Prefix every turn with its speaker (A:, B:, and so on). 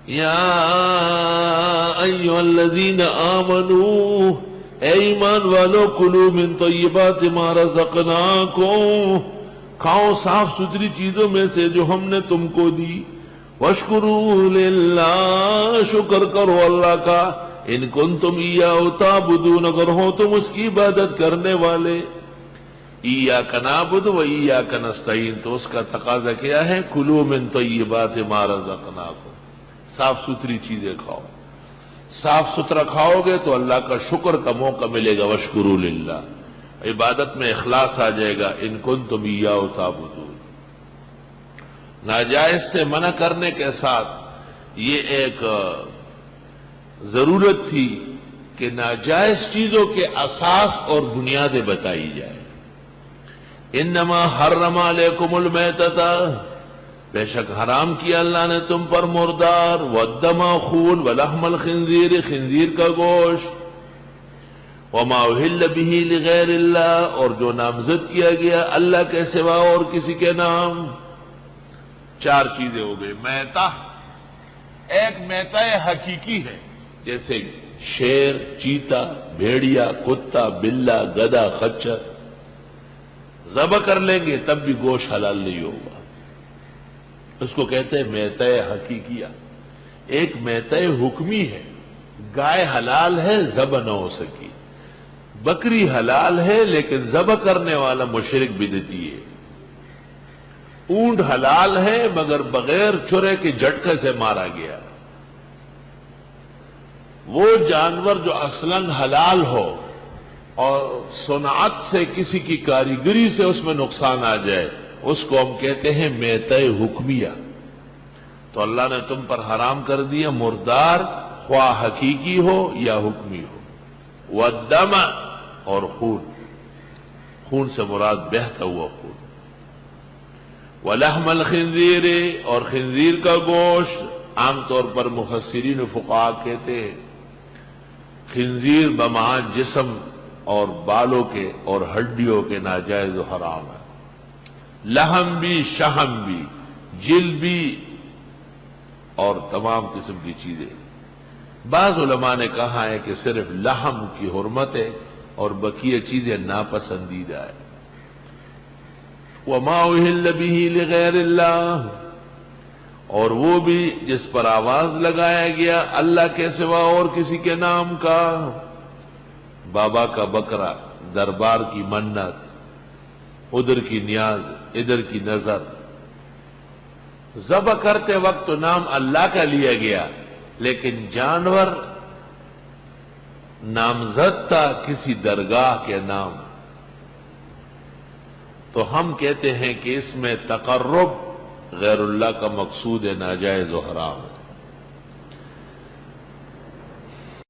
A: یا ایھا الذین آمنوا، اے ایمان والو، کلوا من طیبات ما رزقناکم، کھاؤ صاف ستھری چیزوں میں سے جو ہم نے تم کو دی، واشکروا للہ، شکر کرو اللہ کا، ان کنتم ایاہ تعبدون، اگر ہو تم اس کی عبادت کرنے والے۔ ایاک نعبد و ایاک نستعین، تو اس کا تقاضا کیا ہے؟ کلوا من طیبات ما رزقناکم، صاف ستھری چیزیں کھاؤ، صاف ستھرا کھاؤ گے تو اللہ کا شکر کا موقع ملے گا۔ واشکروا للہ، عبادت میں اخلاص آ جائے گا۔ ان کنتم ایاہ تعبدون، ناجائز سے منع کرنے کے ساتھ یہ ایک ضرورت تھی کہ ناجائز چیزوں کے اساس اور بنیادیں بتائی جائے۔ انما حرم علیکم المیتۃ، بے شک حرام کیا اللہ نے تم پر مردار، والدم، خون، ولحم الخنزیر، خنزیر کا گوشت، وما اہل بہ لغیر اللہ، اور جو نامزد کیا گیا اللہ کے سوا اور کسی کے نام۔ چار چیزیں ہو گئی۔ میتہ، ایک میتہ حقیقی ہے، جیسے شیر، چیتا، بھیڑیا، کتا، بلہ، گدھا، خچر، ذبح کر لیں گے تب بھی گوشت حلال نہیں ہوگا، اس کو کہتے ہیں میتہ حقیقیہ۔ ایک میتہ حکمی ہے، گائے حلال ہے، ذبح نہ ہو سکی، بکری حلال ہے لیکن ذبح کرنے والا مشرک بدعتی ہے، اونٹ حلال ہے مگر بغیر چھرے کے جھٹکے سے مارا گیا۔ وہ جانور جو اصلاً حلال ہو اور صنعت سے، کسی کی کاریگری سے اس میں نقصان آ جائے، اس کو ہم کہتے ہیں میتہ حکمیہ۔ تو اللہ نے تم پر حرام کر دیا مردار، خواہ حقیقی ہو یا حکمی ہو۔ والدم، اور خون، خون سے مراد بہتا ہوا خون۔ ولحم الخنزیر، اور خنزیر کا گوشت، عام طور پر مفسرین و فقہاء کہتے ہیں خنزیر بمعنی جسم اور بالوں کے اور ہڈیوں کے ناجائز و حرام ہے، لحم بھی، شہم بھی، جلد بھی، اور تمام قسم کی چیزیں۔ بعض علماء نے کہا ہے کہ صرف لحم کی حرمت ہے اور بقیہ چیزیں ناپسندیدہ ہے۔ وما اہل بہ لغیر اللہ، اور وہ بھی جس پر آواز لگایا گیا اللہ کے سوا اور کسی کے نام کا، بابا کا بکرا، دربار کی منت، ادھر کی نیاز، ادھر کی نظر، ذبح کرتے وقت تو نام اللہ کا لیا گیا لیکن جانور نامزد تھا کسی درگاہ کے نام، تو ہم کہتے ہیں کہ اس میں تقرب غیر اللہ کا مقصود ہے، ناجائز و حرام ہے۔